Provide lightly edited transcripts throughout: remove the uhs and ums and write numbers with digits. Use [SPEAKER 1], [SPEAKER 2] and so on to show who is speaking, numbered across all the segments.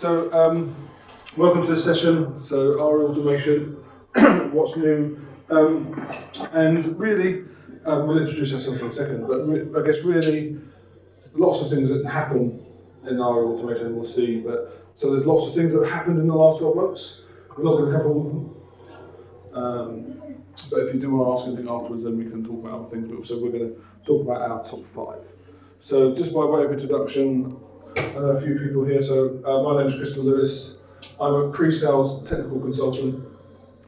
[SPEAKER 1] So welcome to the session. So ARIA automation, what's new, and really, we'll introduce ourselves in a second, but I guess really lots of things that happen in ARIA automation we'll see, but so there's lots of things that have happened in the last 12 months. We're not going to cover all of them, but if you do want to ask anything afterwards, then we can talk about other things, but so we're going to talk about our top 5. So just by way of introduction, I know a few people here. So my name is Crystal Lewis. I'm a pre-sales technical consultant.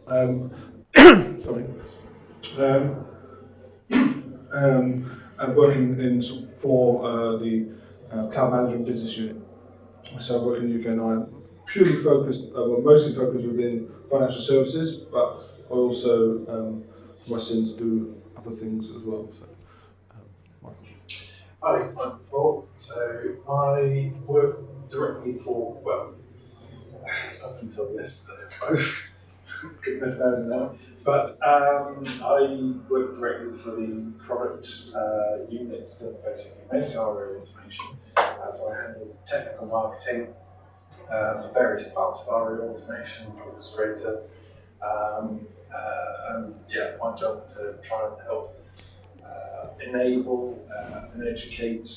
[SPEAKER 1] Sorry. I'm working for the cloud management business unit. So I work in the UK and I'm purely focused, mostly focused within financial services, but I also, my sins do other things as well. So, Michael.
[SPEAKER 2] Hi, I'm Paul. So I work directly for, well, up until yesterday, I suppose. Goodness knows now. But I work directly for the product unit that basically makes ARIA automation. So I handle technical marketing for various parts of ARIA automation, orchestrator. And yeah, my job to try and help enable and educate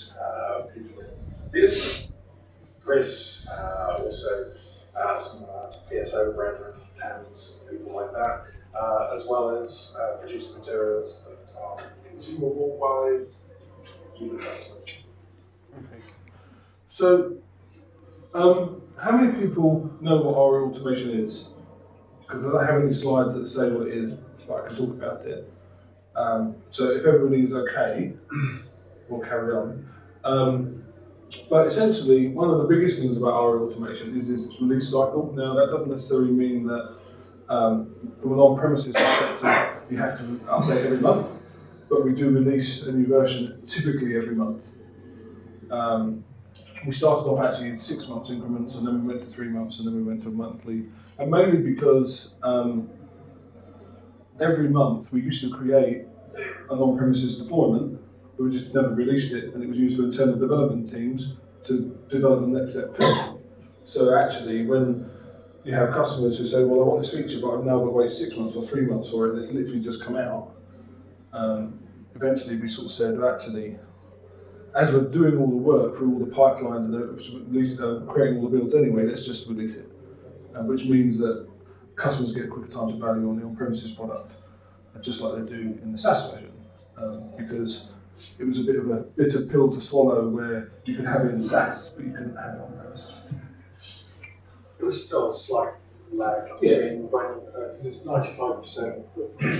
[SPEAKER 2] people in the field. Chris, also some PSO brethren, TAMs, people like that, as well as produce materials that are consumable by user customers.
[SPEAKER 1] Okay. So, how many people know what ARIA automation is? Because I don't have any slides that say what it is, but I can talk about it. So if everybody is okay, we'll carry on. But essentially, one of the biggest things about ARIA automation is its release cycle. Now, that doesn't necessarily mean that from an on-premises perspective, you have to update every month, but we do release a new version typically every month. We started off actually in 6 months increments, and then we went to 3 months, and then we went to monthly, and mainly because every month we used to create an on-premises deployment, but we just never released it, and it was used for internal development teams to develop the next set of code. So actually, when you have customers who say, well, I want this feature, but I've now got to wait 6 months or 3 months for it, and it's literally just come out, eventually we sort of said, well, actually, as we're doing all the work through all the pipelines and creating all the builds anyway, let's just release it. Which means that customers get a quicker time to value on the on-premises product, just like they do in the SaaS version, because it was a bit of a bitter pill to swallow where you could have it in SaaS, but you couldn't have it on-premises.
[SPEAKER 2] There was still a slight lag between when, because it's 95%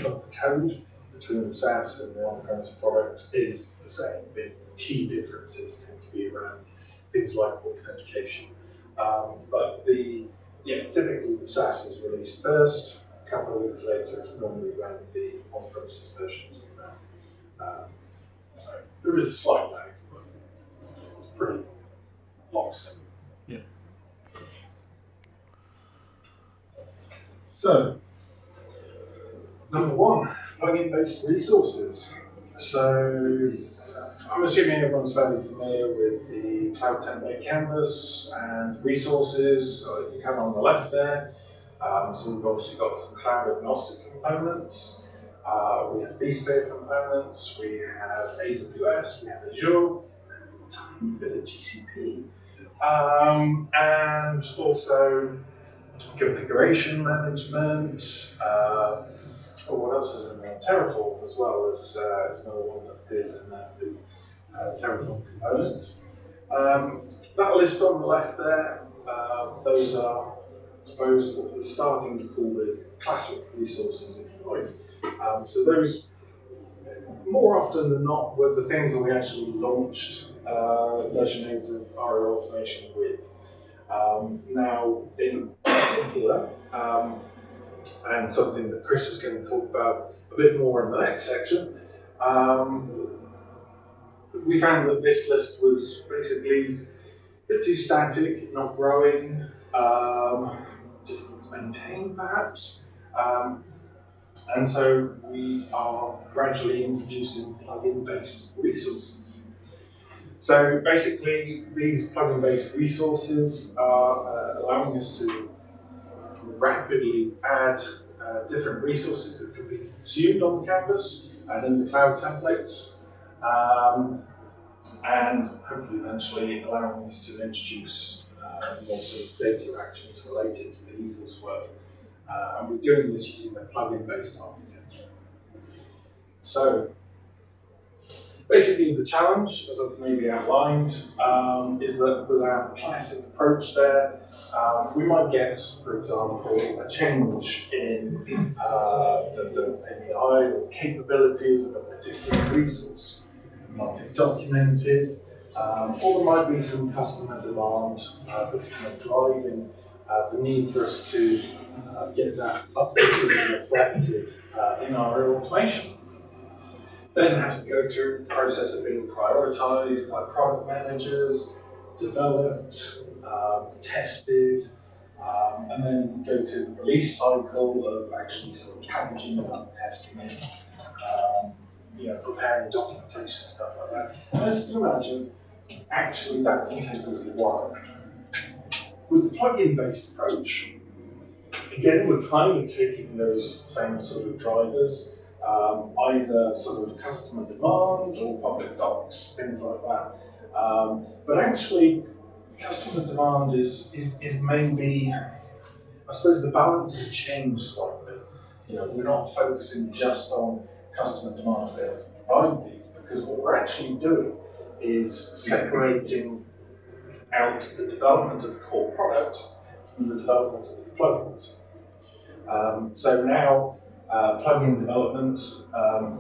[SPEAKER 2] of the code between the SaaS and the on-premise product is the same. The key differences tend to be around things like authentication. But typically the SaaS is released first. A couple of weeks later, it's normally when the on-premises versions come out. So there is a slight lag, but it's pretty lockstep.
[SPEAKER 1] Yeah. So,
[SPEAKER 2] number 1, plugin-based resources. So, I'm assuming everyone's fairly familiar with the Cloud Template Canvas and resources. You have on the left there. So we've obviously got some cloud agnostic components. We have vSphere components. We have AWS. We have Azure. And a tiny bit of GCP. And also configuration management. What else is in there? Terraform as well as another one that appears in there. Terraform components. That list on the left there, those are, I suppose, what we're starting to call the classic resources, if you like. So those, more often than not, were the things that we actually launched version 8 of ARIA automation with. Now, in particular, and something that Chris is going to talk about a bit more in the next section, we found that this list was basically a bit too static, not growing, difficult to maintain perhaps. And so we are gradually introducing plugin-based resources. So basically, these plugin-based resources are allowing us to rapidly add different resources that can be consumed on the campus and in the cloud templates, and hopefully eventually allowing us to introduce more sort of data actions related to these as well. And we're doing this using a plugin-based architecture. So basically the challenge, as I've maybe outlined, is that with our classic approach there, we might get, for example, a change in the API or capabilities of a particular resource. It might get documented, or there might be some customer demand that's kind of driving the need for us to get that updated and reflected in our automation. Then it has to go through the process of being prioritized by product managers, developed, tested, and then go through the release cycle of actually sort of packaging it up, testing it, preparing documentation, stuff like that. And as you can imagine, actually that can take a little while. With the plugin-based approach, again, we're kind of taking those same sort of drivers, either sort of customer demand or public docs, things like that. But actually, customer demand is maybe, I suppose the balance has changed slightly. We're not focusing just on customer demand to be able to provide these, because what we're actually doing is separating out the development of the core product from the development of the plugins. So now plugin development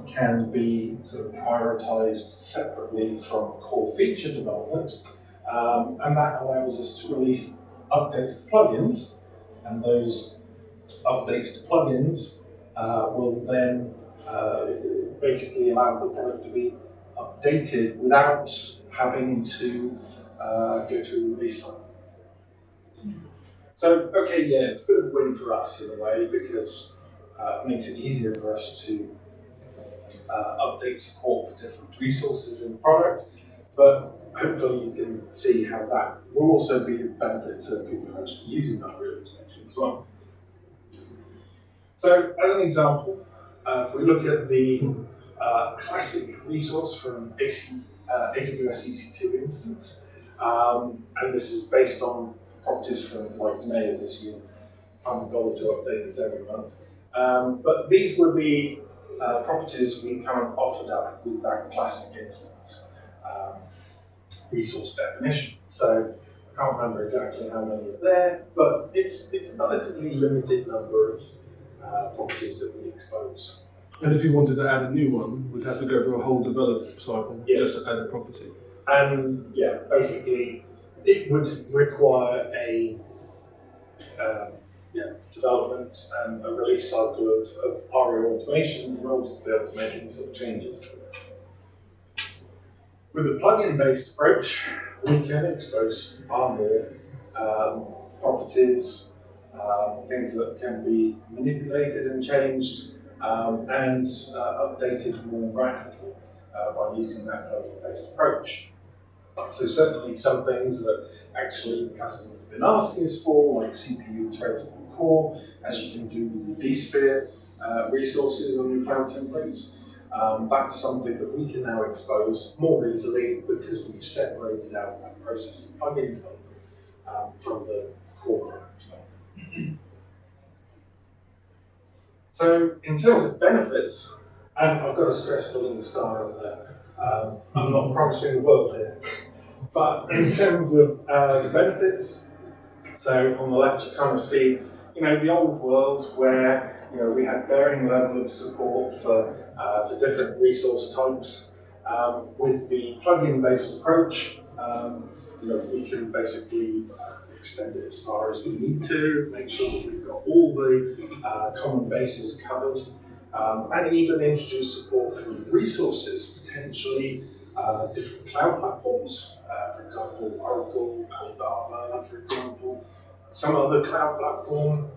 [SPEAKER 2] can be sort of prioritized separately from core feature development, and that allows us to release updates to plugins, and those updates to plugins will then basically allow the product to be updated without having to go through the release cycle. So, okay, yeah, it's a bit of a win for us in a way, because it makes it easier for us to update support for different resources in the product, but hopefully you can see how that will also be a benefit to people who are actually using ARIA automation as well. So, as an example, if we look at the classic resource from AWS EC2 instance, and this is based on properties from like May of this year. I'm going to update this every month. But these were the properties we kind of offered up with that classic instance resource definition. So I can't remember exactly how many are there, but it's a relatively limited number of properties that we expose.
[SPEAKER 1] And if you wanted to add a new one, we'd have to go through a whole develop cycle just to add a property.
[SPEAKER 2] And yeah, basically, it would require a development and a release cycle of ARIA automation in order to be able to make any sort of changes. With a plugin-based approach, we can expose far more properties, things that can be manipulated and changed, and updated more rapidly by using that plugin-based approach. So certainly some things that actually customers have been asking us for, like CPU threads on the core, as you can do with the vSphere resources on your cloud templates. That's something that we can now expose more easily because we've separated out that process of plugin development from the core product development. So in terms of benefits, and I've got to stress the little star over there, I'm not promising the world here, but in terms of the benefits, so on the left you kind of see, the old world where we had varying level of support for different resource types. With the plugin-based approach, we can basically extend it as far as we need to, make sure that we've got all the common bases covered, and even introduce support for new resources, potentially different cloud platforms, for example, Oracle, Alibaba, for example, some other cloud platform.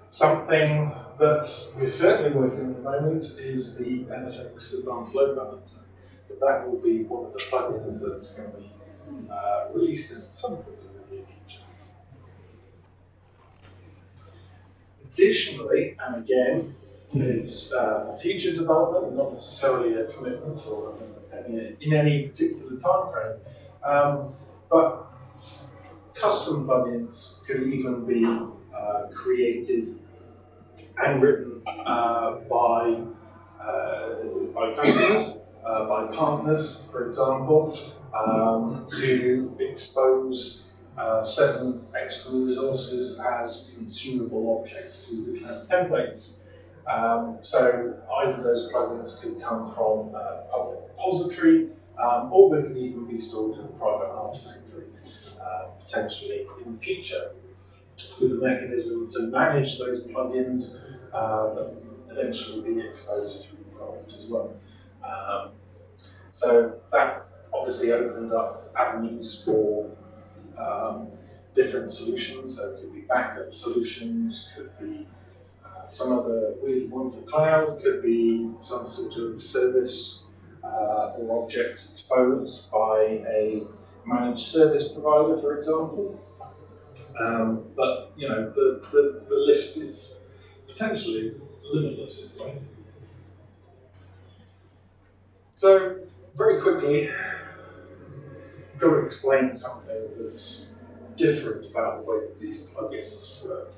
[SPEAKER 2] Something that we're certainly working on at the moment is the NSX Advanced Load Balancer. So that will be one of the plugins that's going to be released at some point in the near future. Additionally, and again, it's a future development, not necessarily a commitment or in any particular time frame. But custom plugins could even be created and written by customers, by partners, for example, to expose certain extra resources as consumable objects through the cloud templates. So either those plugins could come from a public repository, or they could even be stored in a private artifactory, potentially in the future, with a mechanism to manage those plugins that eventually be exposed through the product as well. So that obviously opens up avenues for different solutions. So it could be backup solutions, could be some other really wonderful cloud, could be some sort of service or object exposed by a managed service provider, for example. But you know, the list is potentially limitless in a way. So very quickly, I've got to explain something that's different about the way that these plugins work.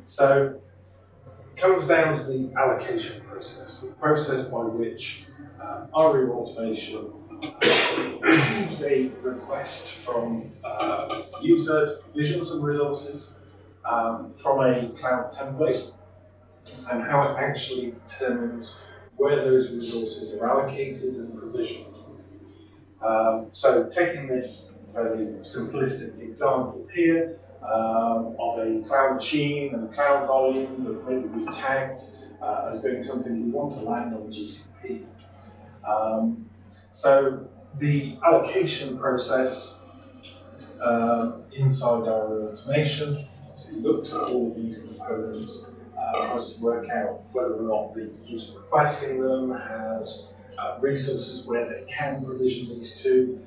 [SPEAKER 2] So it comes down to the allocation process, the process by which ARIA automation receives a request from a user to provision some resources from a cloud template, and how it actually determines where those resources are allocated and provisioned. So taking this very simplistic example here of a cloud machine and a cloud volume that maybe we've tagged as being something we want to land on GCP. So the allocation process inside our automation obviously looks at all of these components, tries to work out whether or not the user requesting them has resources where they can provision these to,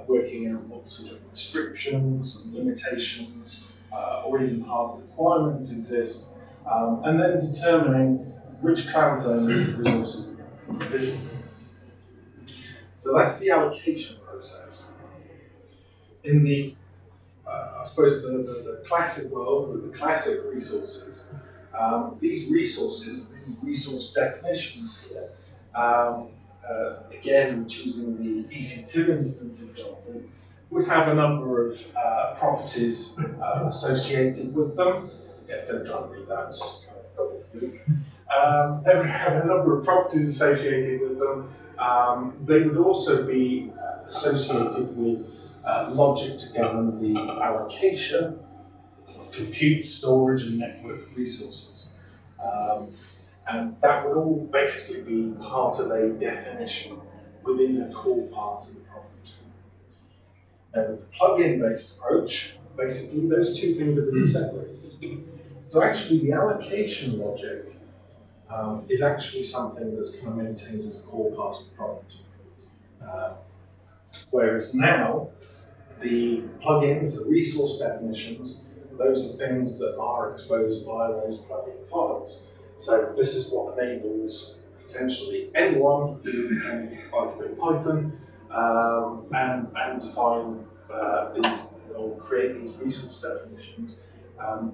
[SPEAKER 2] working out what sort of restrictions and limitations or even hard requirements exist, and then determining which cloud zone these resources are provisioned. So that's the allocation process. In the, I suppose, the classic world with the classic resources, these resources, the resource definitions here, again, choosing the EC2 instance example, would have a number of properties associated with them. Yeah, don't try and read that, it's kind of gobbledygook. They would have a number of properties associated with them. They would also be associated with logic to govern the allocation of compute, storage, and network resources. And that would all basically be part of a definition within a core part of the product. Now, with the plugin-based approach, basically those two things have been separated. So actually the allocation logic is actually something that's kind of maintained as a core part of the product. Whereas now, the plugins, the resource definitions, those are things that are exposed via those plugin files. So this is what enables potentially anyone who can write a bit of Python and define these or create these resource definitions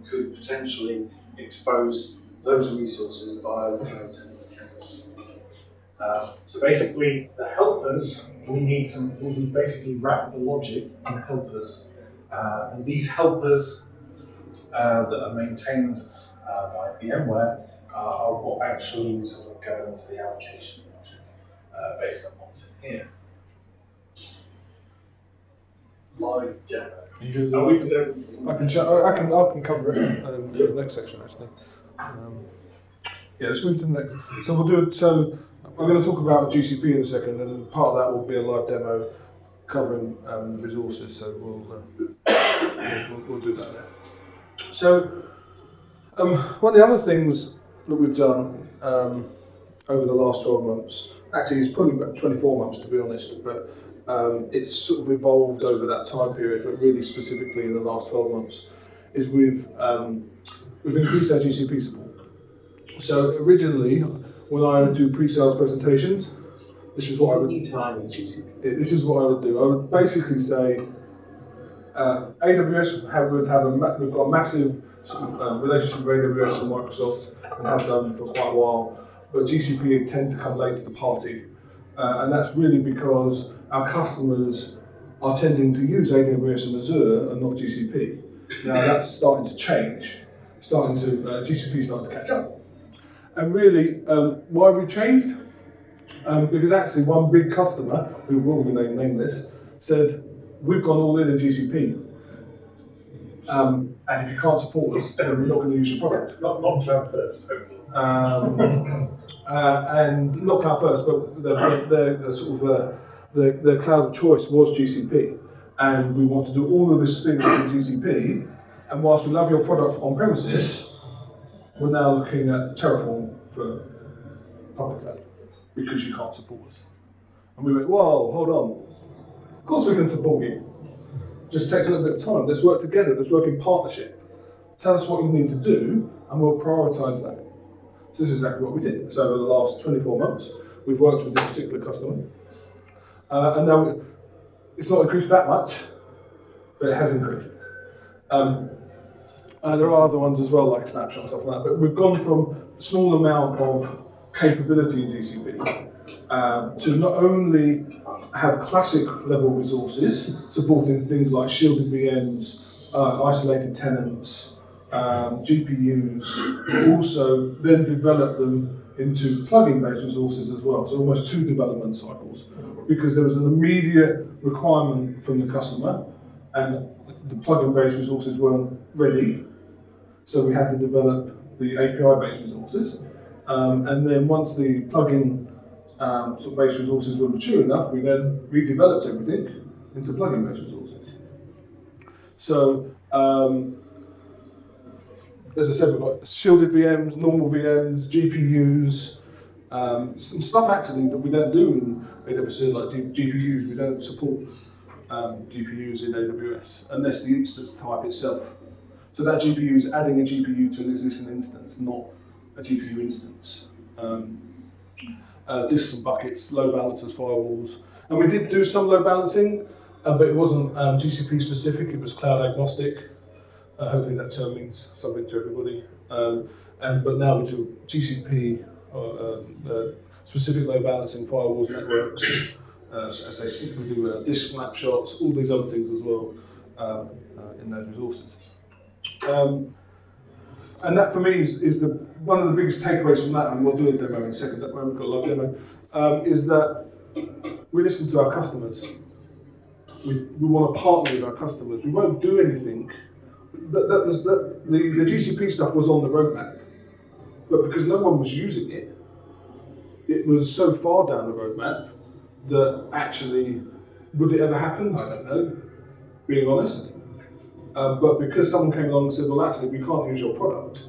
[SPEAKER 2] could potentially expose those resources via the cloud template canvas. So basically, the helpers, we basically wrap the logic in helpers. And these helpers that are maintained by VMware are what actually sort of governs the allocation logic based on what's in here. Live demo.
[SPEAKER 1] I can cover it in the next section actually. Yeah, let's move to the next. So we'll do it. So I'm going to talk about GCP in a second, and part of that will be a live demo covering resources. So we'll do that there. So one of the other things that we've done over the last 12 months, actually it's probably about 24 months to be honest, but it's sort of evolved over that time period, but really specifically in the last 12 months, is we've we've increased our GCP support. So originally, when I would do pre-sales presentations, this is what I would This is what I would do. I would basically say, AWS we've got a massive sort of relationship with AWS and Microsoft, and have done for quite a while. But GCP tend to come late to the party, and that's really because our customers are tending to use AWS and Azure and not GCP. Now that's starting to change. GCP is starting to catch up. And really, why we changed? Because actually one big customer, who will remain nameless, said, we've gone all in GCP. And if you can't support us, then we're not going to use your product.
[SPEAKER 2] Not cloud first, hopefully.
[SPEAKER 1] And not cloud first, but their sort of their cloud of choice was GCP. And we want to do all of this things in GCP. And whilst we love your product on premises, we're now looking at Terraform for public cloud because you can't support us. And we went, whoa, hold on. Of course we can support you. Just takes a little bit of time. Let's work together. Let's work in partnership. Tell us what you need to do, and we'll prioritise that. So this is exactly what we did. So over the last 24 months, we've worked with this particular customer. And now it's not increased that much, but it has increased. There are other ones as well, like Snapshot and stuff like that, but we've gone from a small amount of capability in GCP to not only have classic level resources supporting things like shielded VMs, isolated tenants, GPUs, but also then develop them into plugin-based resources as well. So almost 2 development cycles, because there was an immediate requirement from the customer, and the plugin-based resources weren't ready. So we had to develop the API-based resources. And then once the plugin sort of based resources were mature enough, we then redeveloped everything into plugin-based resources. So, as I said, we've got shielded VMs, normal VMs, GPUs, some stuff actually that we don't do in AWS, like GPUs. We don't support GPUs in AWS unless the instance type itself. So that GPU is adding a GPU to an existing instance, not a GPU instance. Disks and buckets, load balancers, firewalls. And we did do some load balancing, but it wasn't GCP specific, it was cloud agnostic. Hopefully that term means something to everybody. But now we do GCP, specific load balancing, firewalls, networks. As they say, we do disk snapshots, all these other things as well in those resources. And that for me is one of the biggest takeaways from that, and we'll do a demo in a second, we've got a live demo, is that we listen to our customers. We want to partner with our customers. We won't do anything. The GCP stuff was on the roadmap, but because no one was using it, it was so far down the roadmap that actually, would it ever happen? I don't know, being honest. But because someone came along and said, well, actually, we can't use your product,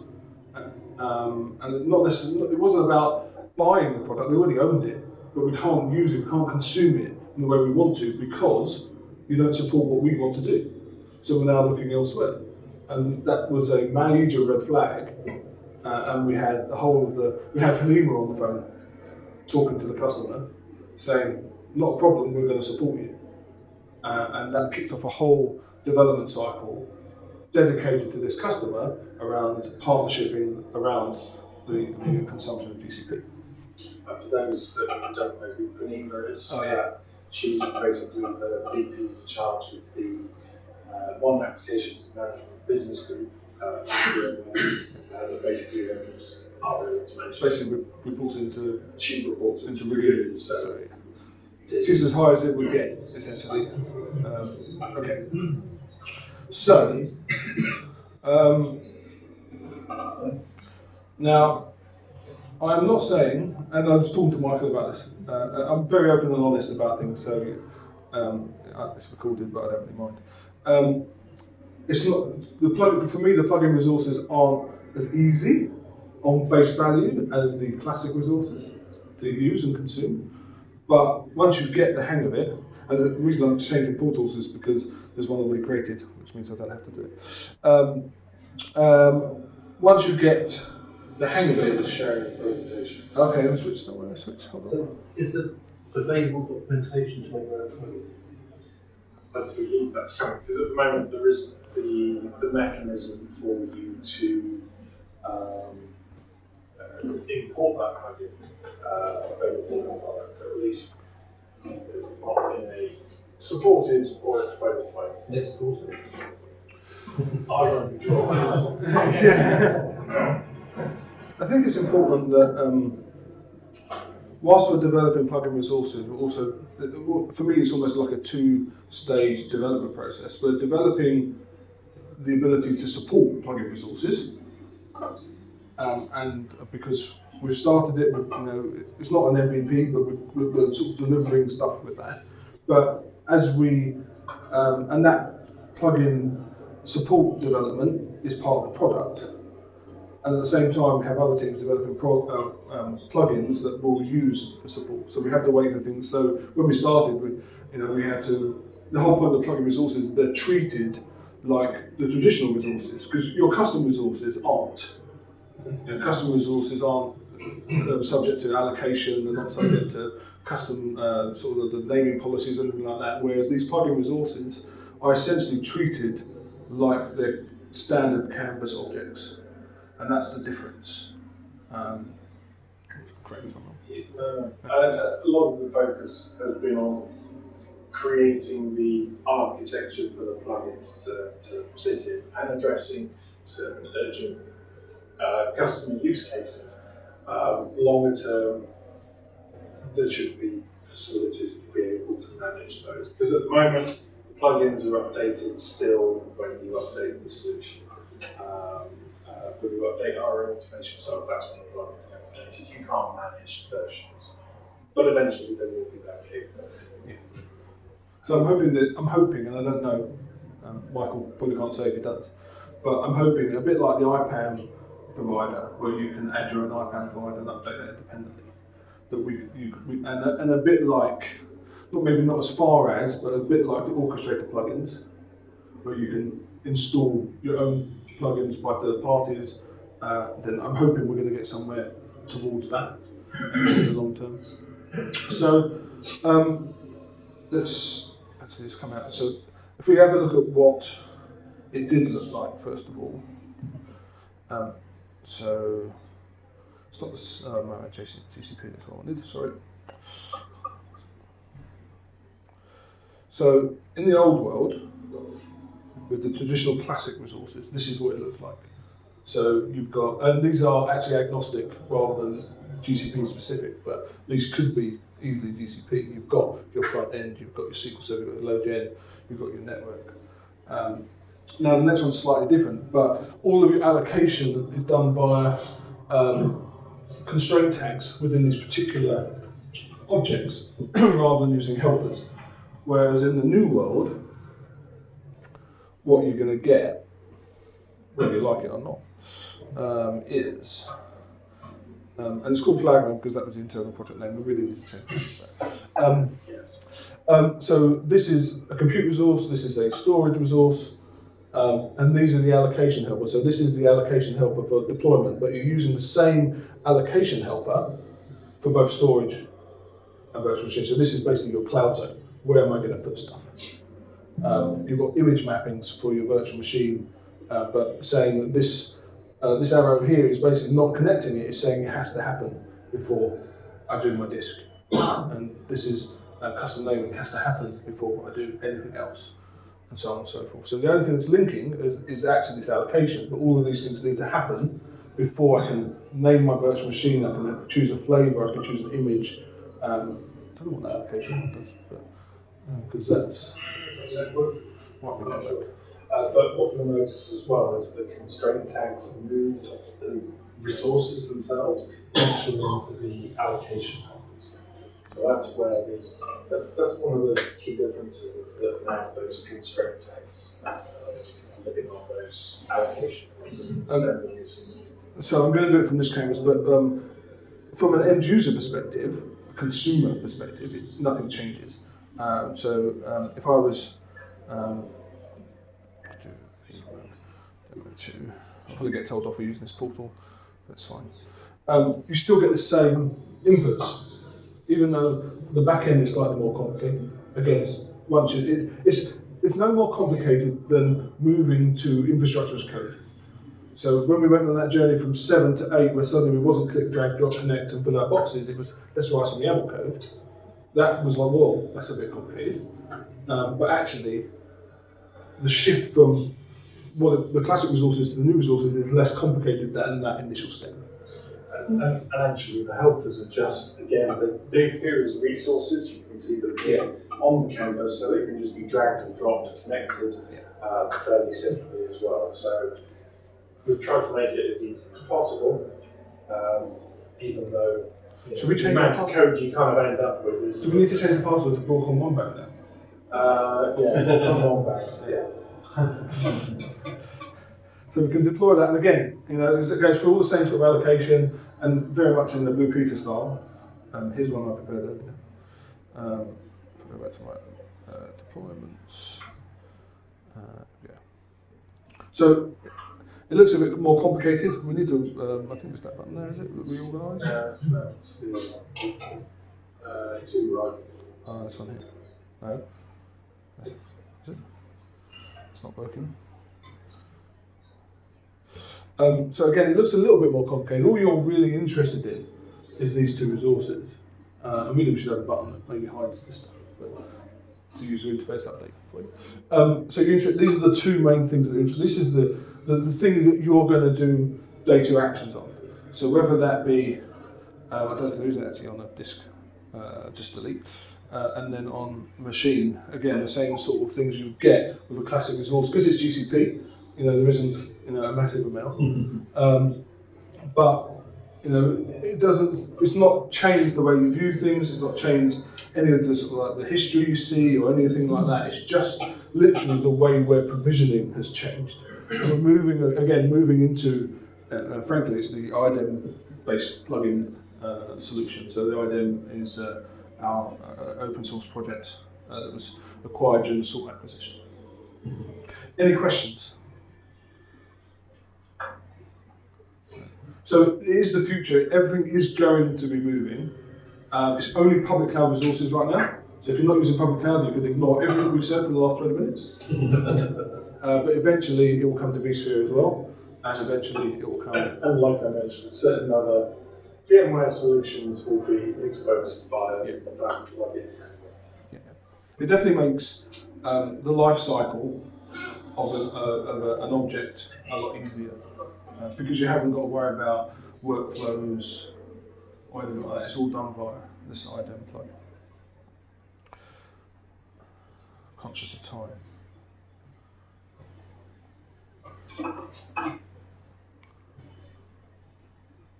[SPEAKER 1] and not necessarily, it wasn't about buying the product, we already owned it, but we can't use it, we can't consume it in the way we want to because you don't support what we want to do. So we're now looking elsewhere. And that was a major red flag. And we had we had Poore on the phone talking to the customer saying, not a problem, we're going to support you. And that kicked off a whole development cycle dedicated to this customer around partnershiping around the consumption of GCP.
[SPEAKER 2] For those that don't know who Poore is, she's basically the VP in charge of the One Applications Management Business Group, that basically owns ARIA automation.
[SPEAKER 1] Basically, she reports into
[SPEAKER 2] review.
[SPEAKER 1] So she's as high as it would get, essentially. Okay. So, now, I'm not saying, and I was talking to Michael about this, I'm very open and honest about things, so it's recorded, but I don't really mind. It's not, for me, the plugin resources aren't as easy on face value as the classic resources to use and consume. But once you get the hang of it, and the reason I'm changing portals is because there's one already created, which means I don't have to do it. once you get the hang of it.
[SPEAKER 2] Sharing the presentation.
[SPEAKER 1] Okay, let's switch that way. Switch. Hold on.
[SPEAKER 3] So, is there available documentation to make our own plugin?
[SPEAKER 2] I believe that's coming, because at the moment there isn't the mechanism for you to import that plugin available in the product, at least not in a supported or exposed way.
[SPEAKER 3] Next quarter.
[SPEAKER 2] I won't be drawn.
[SPEAKER 1] Yeah. I think it's important that whilst we're developing plugin resources, we're also, for me, it's almost like a two-stage development process. We're developing the ability to support plugin resources, and because we've started it with, it's not an MVP, but we're sort of delivering stuff with that. But as we, and that plugin support development is part of the product. And at the same time, we have other teams developing plugins that will use the support. So we have to wait for things. So when we started, we had to. The whole point of plugin resources, they're treated like the traditional resources, because your custom resources aren't. Custom resources aren't subject to allocation. They're not subject to custom sort of the naming policies or anything like that. Whereas these plugin resources are essentially treated like they're standard canvas objects. And that's the difference. Correct me if I'm wrong.
[SPEAKER 2] A lot of the focus has been on creating the architecture for the plugins to sit in and addressing certain urgent customer use cases. Longer term, there should be facilities to be able to manage those. Because at the moment, the plugins are updated still when you update the solution. When you update our automation, so that's when the plugins get updated. You can't manage versions, but eventually there will be that capability.
[SPEAKER 1] Yeah. So I'm hoping, and I don't know, Michael probably can't say if he does, but I'm hoping a bit like the IPAM provider, where you can add your own IPAM provider and update that independently. That and a bit like, maybe not as far as, but a bit like the orchestrator plugins, where you can install your own plugins by third parties. Then I'm hoping we're going to get somewhere towards that in the long term. So let's actually just come out. So if we have a look at what it did look like, first of all. So it's not this GCP, that's what I wanted, sorry. So in the old world, with the traditional classic resources, this is what it looks like. So you've got, and these are actually agnostic rather than GCP specific, but these could be easily GCP. You've got your front end, you've got your SQL Server, you've got your load gen, you've got your network. Now the next one's slightly different, but all of your allocation is done via constraint tags within these particular objects, rather than using helpers. Whereas in the new world, what you're going to get, whether you like it or not, is, and it's called Flagman because that was the internal project name. We really need to change that.
[SPEAKER 2] Yes.
[SPEAKER 1] So this is a compute resource. This is a storage resource, and these are the allocation helpers. So this is the allocation helper for deployment, but you're using the same allocation helper for both storage and virtual machine. So this is basically your cloud zone. Where am I going to put stuff? You've got image mappings for your virtual machine, but saying that this arrow here is basically not connecting it, it's saying it has to happen before I do my disk. And this is custom naming, has to happen before I do anything else, and so on and so forth. So the only thing that's linking is actually this allocation, but all of these things need to happen before I can name my virtual machine. I can choose a flavor, I can choose an image. I don't know what that allocation does, but because that's
[SPEAKER 2] Network.
[SPEAKER 1] might be network.
[SPEAKER 2] But what you'll notice as well is the constraint tags have moved the resources themselves actually into the allocation helpers. So that's where that's one of the key differences is that now those constraint tags are living on those allocation helpers instead of using.
[SPEAKER 1] So I'm going to do it from this canvas, but from an end user perspective, a consumer perspective, nothing changes. So if I was to, I'll probably get told off for using this portal, that's fine. You still get the same inputs, even though the back end is slightly more complicated. Again, it's no more complicated than moving to infrastructure as code. So when we went on that journey from 7 to 8, where suddenly it wasn't click, drag, drop, connect, and fill out boxes, it was let's write some YAML code. That was like, well, that's a bit complicated. But actually, the shift from the classic resources to the new resources is less complicated than that initial step.
[SPEAKER 2] And actually, the helpers are just, again, here is resources. You can see them here on the canvas, so they can just be dragged and dropped, connected fairly simply as well. So we've tried to make it as easy as possible, even though
[SPEAKER 1] Should we change
[SPEAKER 2] the amount of code you kind of end up with is.
[SPEAKER 1] Do we need to change the password to Broadcom Wombat now?
[SPEAKER 2] Broadcom Wombat, yeah.
[SPEAKER 1] So we can deploy that, and again, it goes through all the same sort of allocation and very much in the Blue Peter style. Here's one I prepared earlier. If I go back to my deployments, So it looks a bit more complicated. We need to, I think it's that button there, is it? Reorganise?
[SPEAKER 2] No, it's the other one. To right.
[SPEAKER 1] Oh, this one here. No. Is it? It's not working. So again, it looks a little bit more complicated. All you're really interested in is these two resources. And really we should have a button that maybe hides this stuff. But it's a user interface update for you. So these are the two main things that are interesting. This is the thing that you're going to do data actions on. So whether that be, I don't know if there is actually on a disk, just delete. And then on machine, again, the same sort of things you get with a classic resource. Because it's GCP, there isn't a massive amount. But it's not changed the way you view things, it's not changed any of the sort of like the history you see or anything like that. It's just literally the way where provisioning has changed. And we're moving into, frankly, it's the IDEM-based plugin solution. So the IDEM is our open source project that was acquired during the Salt acquisition. Any questions? So it is the future. Everything is going to be moving. It's only public cloud resources right now. So if you're not using public cloud, you can ignore everything we've said for the last 20 minutes. But eventually it will come to vSphere as well. And eventually it will come.
[SPEAKER 2] And like I mentioned, certain other VMware solutions will be exposed via that plugin.
[SPEAKER 1] Yeah. It definitely makes the life cycle of an object a lot easier. Because you haven't got to worry about workflows or anything like that. It's all done via this IDEM plugin. Conscious of time.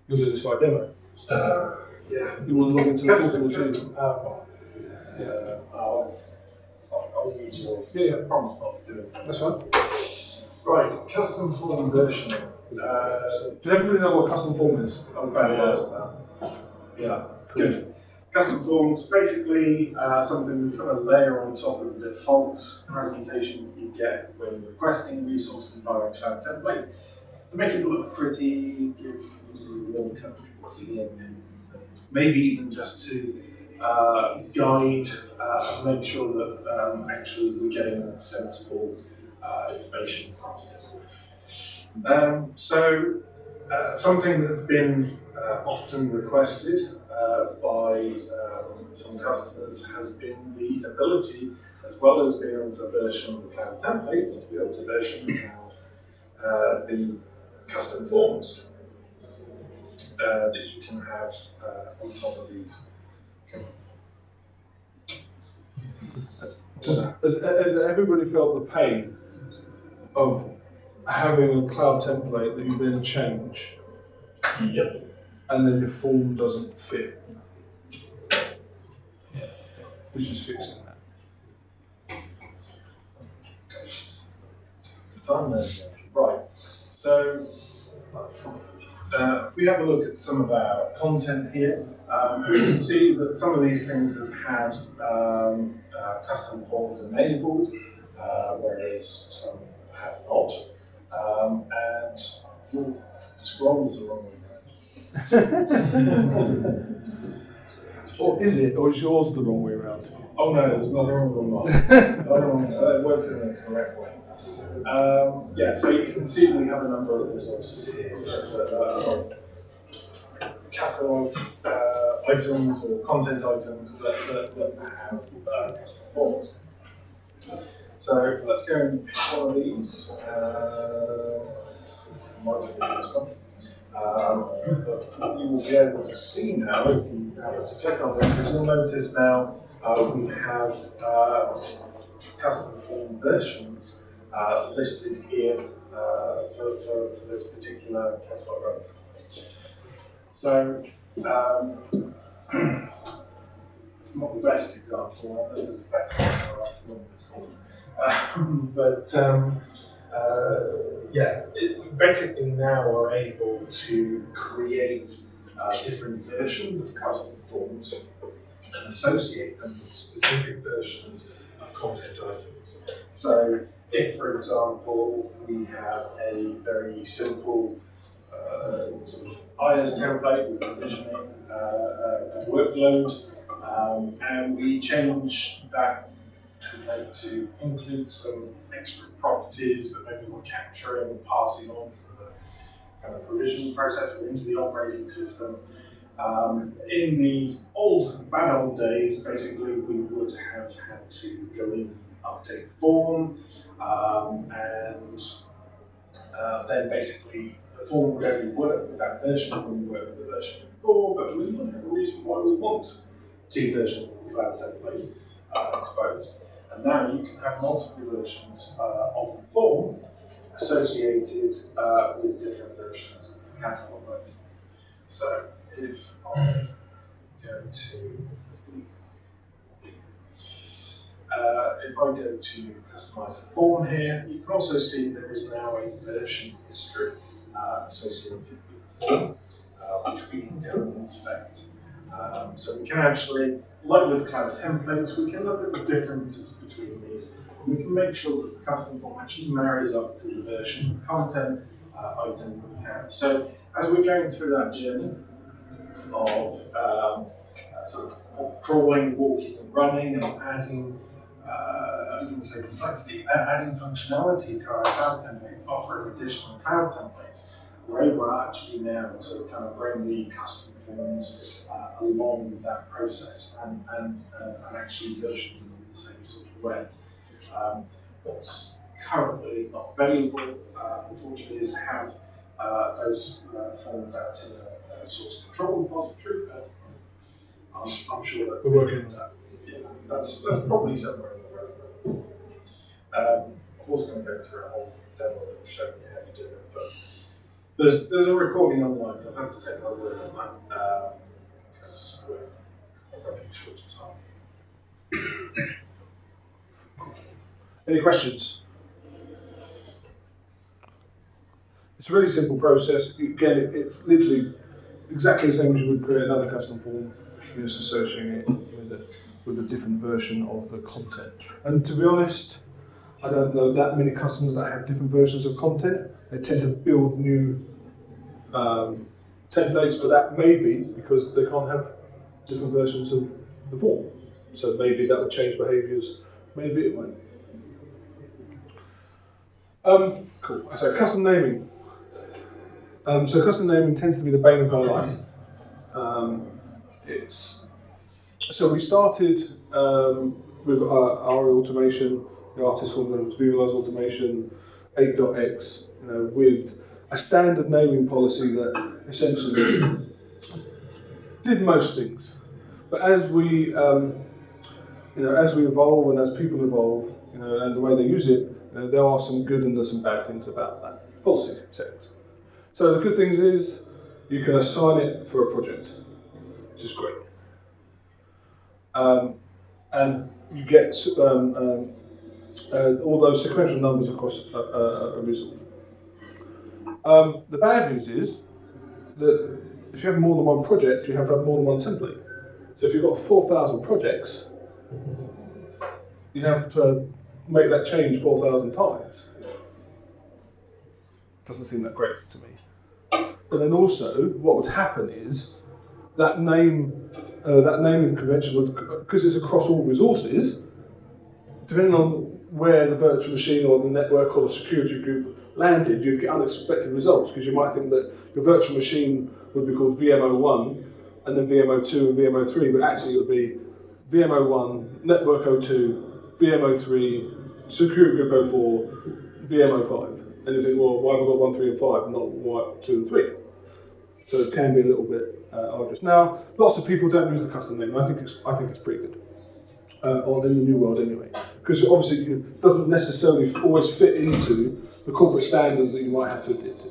[SPEAKER 1] You'll do this via demo?
[SPEAKER 2] Yeah.
[SPEAKER 1] You want to log into the portal machine?
[SPEAKER 2] I'll use yours.
[SPEAKER 1] Yeah.
[SPEAKER 2] I promise not to do it.
[SPEAKER 1] That's fine.
[SPEAKER 2] Right, custom form version.
[SPEAKER 1] Does everybody know what custom form is?
[SPEAKER 2] I'm glad you asked that. Yeah, good. Custom forms, basically something we kind of layer on top of the default presentation you get when requesting resources via a cloud template to make it look pretty, give users a more comfortable feeling, and maybe even just to guide and make sure that actually we're getting sensible information across it. Something that's been often requested by some customers has been the ability, as well as being able to version the cloud templates, to be able to version the custom forms that you can have on top of these.
[SPEAKER 1] Has everybody felt the pain of having a cloud template that you then change?
[SPEAKER 2] Yep.
[SPEAKER 1] And then your form doesn't fit? Yeah. This is fixing that.
[SPEAKER 2] Right. So if we have a look at some of our content here, we can see that some of these things have had custom forms enabled, whereas some have not. Your scroll's the wrong way
[SPEAKER 1] Or is it? Or is yours the wrong way around?
[SPEAKER 2] Oh no, there's nothing wrong with mine. It works in the correct way. Yeah, so you can see we have a number of resources here catalog items or content items that have custom forms. So let's go and pick one of these. Might be this one. But what you will be able to see now, if you happen to click on this, is you'll notice now we have custom form versions listed here for this particular catalog item. So it's not the best example, there's a better one. We basically now are able to create different versions of custom forms and associate them with specific versions of content items. So if, for example, we have a very simple sort of IaaS template with provisioning a workload, and we change that template to include some extra properties that maybe we're capturing and passing on to the kind of provisioning process or into the operating system. In the bad old days, basically, we would have had to go in and update the form, and then basically the form would only work with that version when we work with the version before, but we wouldn't have a reason why we want two versions of the cloud template exposed. And now you can have multiple versions of the form associated with different versions of the catalog item. So if I go to customize the form here, you can also see there is now a version history associated with the form, which we can go and inspect. So we can actually, like with cloud templates, we can look at the differences between these. We can make sure that the custom form actually marries up to the version of the content item that we have. So as we're going through that journey of sort of crawling, walking, and running, and adding, I wouldn't say complexity, adding functionality to our cloud templates, offering additional cloud templates, we're able actually now to kind of bring the custom forms along that process and actually version them in the same sort of way. What's currently not available, unfortunately, is to have those forms out in a source control repository. But I'm sure that's
[SPEAKER 1] working on that.
[SPEAKER 2] Yeah, that's probably somewhere in the road. I was going to go through a whole demo of showing you how you do it, but there's a recording online. I'll have to take my word on that because we're running short of time.
[SPEAKER 1] Any questions? It's a really simple process. Again, it's literally exactly the same as you would create another custom form. You're just associating it with a different version of the content. And to be honest, I don't know that many customers that have different versions of content. They tend to build new templates, but that may be because they can't have different versions of the form. So maybe that would change behaviours, maybe it won't. Cool. So custom naming. So custom naming tends to be the bane of my life. So we started with ARIA automation, the artist form known as visualize automation, 8.x, with a standard naming policy that essentially did most things. But as we evolve and as people evolve, and the way they use it, there are some good and there's some bad things about that policy settings. So the good things is you can assign it for a project, which is great. And you get all those sequential numbers across a resource. The bad news is that if you have more than one project, you have to have more than one template. So if you've got 4,000 projects, you have to make that change 4,000 times. doesn't seem that great to me. But then also, what would happen is that naming convention would, because it's across all resources, depending on where the virtual machine or the network or the security group landed, you'd get unexpected results, because you might think that your virtual machine would be called VMO1 and then VMO2 and VMO3, but actually it would be VMO1, Network 02, VMO3, Security Group 04, VMO5. And you think, well, why have I got 1, 3 and 5 and not 1, 2 and 3? So it can be a little bit arduous. Now, lots of people don't use the custom name, and I think it's pretty good. Or in the new world anyway. Because obviously it doesn't necessarily always fit into the corporate standards that you might have to adhere to.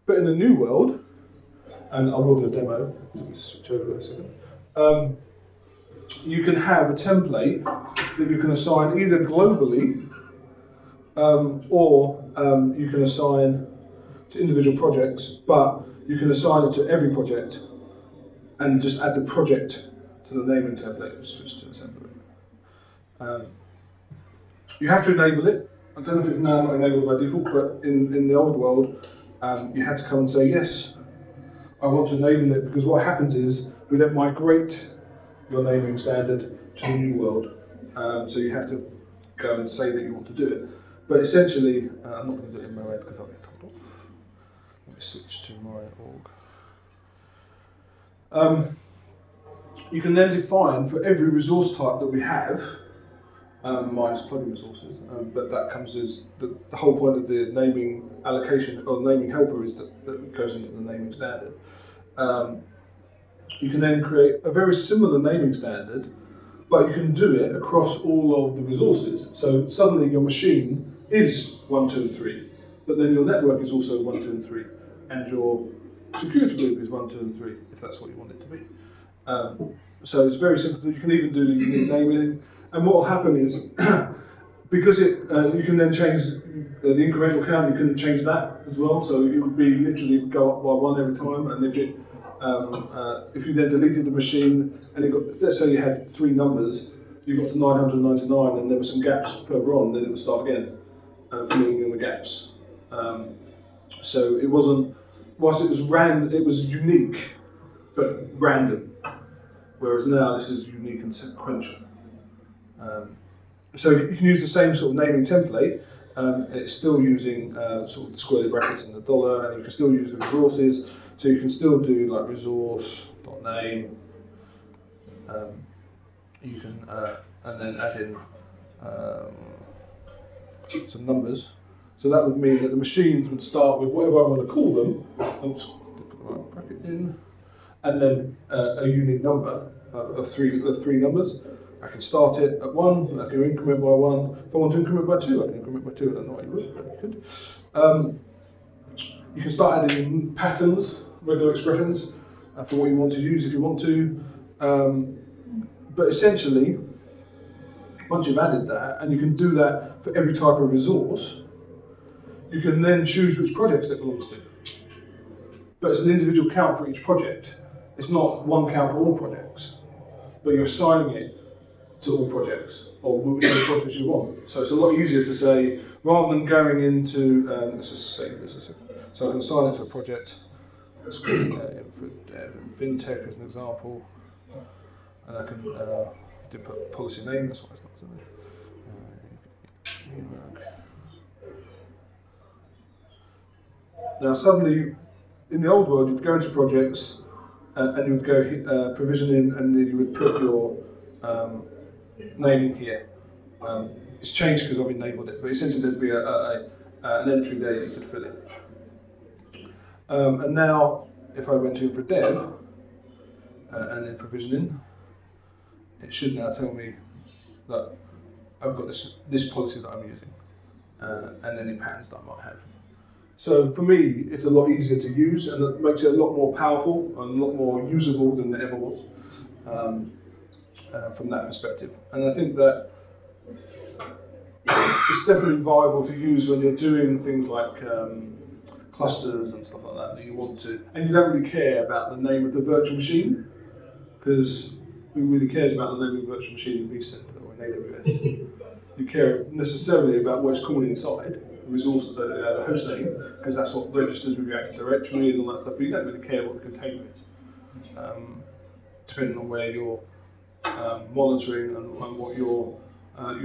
[SPEAKER 1] But in the new world, and I will do a demo, so we switch over a second, you can have a template that you can assign either globally or you can assign to individual projects, but you can assign it to every project and just add the project to the naming template. Switch to assembly. You have to enable it. I don't know if it's now not enabled by default, but in the old world, you had to come and say, yes, I want to enable it, because what happens is we then migrate your naming standard to the new world. So you have to go and say that you want to do it. But essentially, I'm not going to do it in MoAd because I'll get told off. Let me switch to my org. You can then define for every resource type that we have, minus plugin resources, but that comes as the whole point of the naming allocation or naming helper is that it goes into the naming standard. You can then create a very similar naming standard, but you can do it across all of the resources. So suddenly your machine is 1, 2, and 3, but then your network is also 1, 2, and 3, and your security group is 1, 2, and 3, if that's what you want it to be. So it's very simple. You can even do the unique naming, and what will happen is, because you can then change the incremental count, you can change that as well. So it would be literally go up by 1 every time, and if you then deleted the machine and it got, let's say you had 3 numbers, you got to 999, and there were some gaps further on, then it would start again, filling in the gaps. So it wasn't, whilst it was unique, but random. Whereas now this is unique and sequential. So you can use the same sort of naming template. It's still using sort of the square brackets and the dollar, and you can still use the resources. So you can still do like resource.name. You can and then add in some numbers. So that would mean that the machines would start with whatever I want to call them. I'll just put the right bracket in. And then a unique number of three numbers. I can start it at 1, I can increment by 1. If I want to increment by 2, I can increment by 2. I don't know why you would, but you could. You can start adding in patterns, regular expressions, for what you want to use if you want to. But essentially, once you've added that, and you can do that for every type of resource, you can then choose which projects it belongs to. But it's an individual count for each project. It's not one count for all projects, but you're assigning it to all projects, or whichever projects you want. So it's a lot easier to say, rather than going into, let's just save this a second. So I can assign it to a project. Let's go info dev and fintech as an example. And I can do put policy name, that's why it's not, isn't it? Now suddenly, in the old world, you'd go into projects and you would go provisioning, and then you would put your naming here. It's changed because I've enabled it, but essentially there'd be an entry there you could fill in. And now, if I went to for dev and then provisioning, it should now tell me that I've got this policy that I'm using, and any patterns that I might have. So for me, it's a lot easier to use, and it makes it a lot more powerful and a lot more usable than it ever was from that perspective. And I think that it's definitely viable to use when you're doing things like clusters and stuff like that you want to, and you don't really care about the name of the virtual machine, because who really cares about the name of the virtual machine in vCenter or in AWS? You care necessarily about what it's called inside. resource, the host name, because that's what registers with your Active Directory and all that stuff. But you don't really care what the container is, depending on where you're monitoring and what you're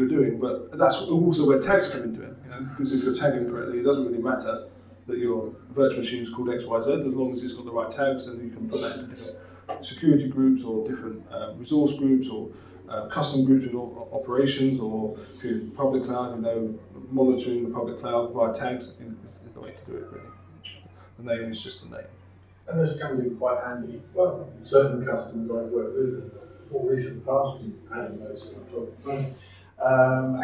[SPEAKER 1] doing. But that's also where tags come into it, because if you're tagging correctly, it doesn't really matter that your virtual machine is called XYZ, as long as it's got the right tags, and you can put that into different security groups or different resource groups or custom groups in operations, or if you're in public cloud, monitoring the public cloud via tags is the way to do it, really. The name is just the name.
[SPEAKER 2] And this comes in quite handy. Well, certain customers I've worked with in the more recent past, and those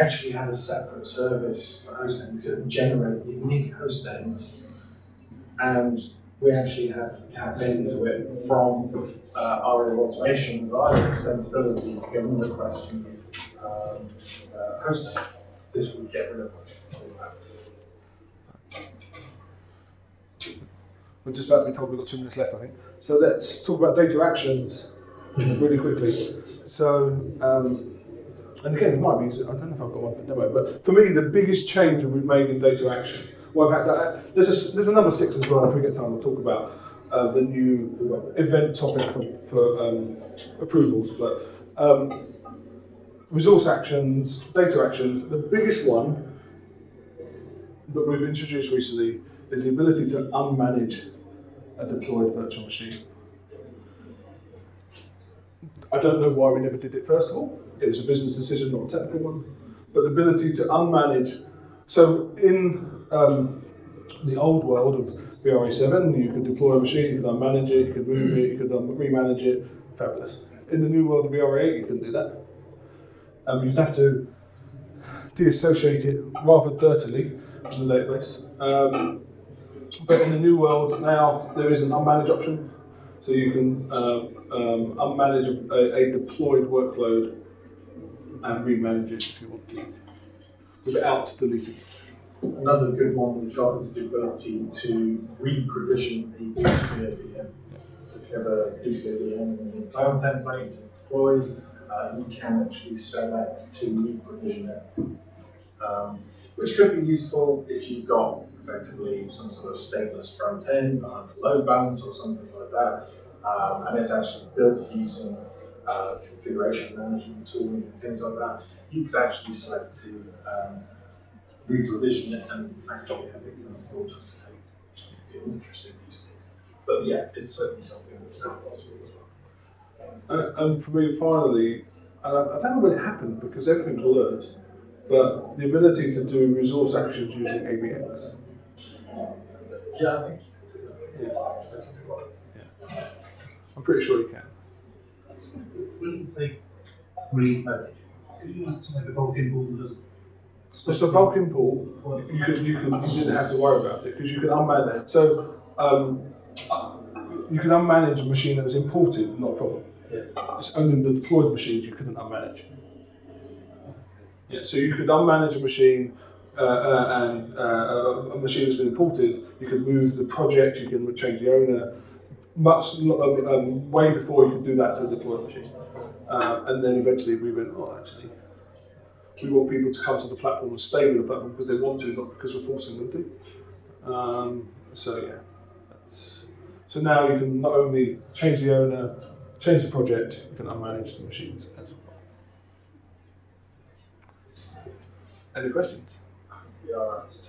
[SPEAKER 2] actually had a separate service for host names that generate unique host names, and we actually had to tap into it from ARIA automation via extensibility to give them a request from host name. This would get rid of it.
[SPEAKER 1] We're just about to be told we've got 2 minutes left, I think. So let's talk about data actions really quickly. So, and again, it might be, I don't know if I've got one for demo, but for me, the biggest change that we've made in data action, well, in fact, there's a number 6 as well. If we get time, we'll talk about the new event topic for approvals. But resource actions, data actions, the biggest one that we've introduced recently is the ability to unmanage a deployed virtual machine. I don't know why we never did it first of all. It was a business decision, not a technical one. But the ability to unmanage. So in the old world of VRA7, you could deploy a machine, you could unmanage it, you could move it, you could remanage it. Fabulous. In the new world of VRA8, you couldn't do that. You'd have to deassociate it rather dirtily from the database. But in the new world now, there is an unmanage option. So you can unmanage a deployed workload and remanage it if you want to, without deleting it.
[SPEAKER 2] Another good one we've got is the ability to re-provision a vSphere VM. So if you have a vSphere VM in your cloud templates, it's deployed, you can actually select to re-provision it, which could be useful if you've got effectively some sort of stateless front end behind a load balance or something like that, and it's actually built using configuration management tooling and things like that. You could actually select to re-provision it and actually have it kind of brought up to date, which would be an interesting use case. But yeah, it's certainly something that's now possible as well.
[SPEAKER 1] And for me, finally, I don't know when it happened because everything blurs, but the ability to do resource actions using ABX.
[SPEAKER 2] Yeah, I think.
[SPEAKER 1] Yeah. I'm pretty sure you can.
[SPEAKER 3] When you say remanage, could you not make a bulk import that doesn't?
[SPEAKER 1] So bulk import, you didn't have to worry about it because you can unmanage. So you can unmanage a machine that was imported, not a problem.
[SPEAKER 3] Yeah.
[SPEAKER 1] It's only the deployed machines you couldn't unmanage. Yeah. So you could unmanage a machine and a machine that's been imported. You can move the project. You can change the owner. Way before you could do that to a deployed machine. And then eventually we went, actually, we want people to come to the platform and stay with the platform because they want to, not because we're forcing them to. So yeah, so now you can not only change the owner, change the project, you can unmanage the machines as well. Any questions?
[SPEAKER 2] Yeah.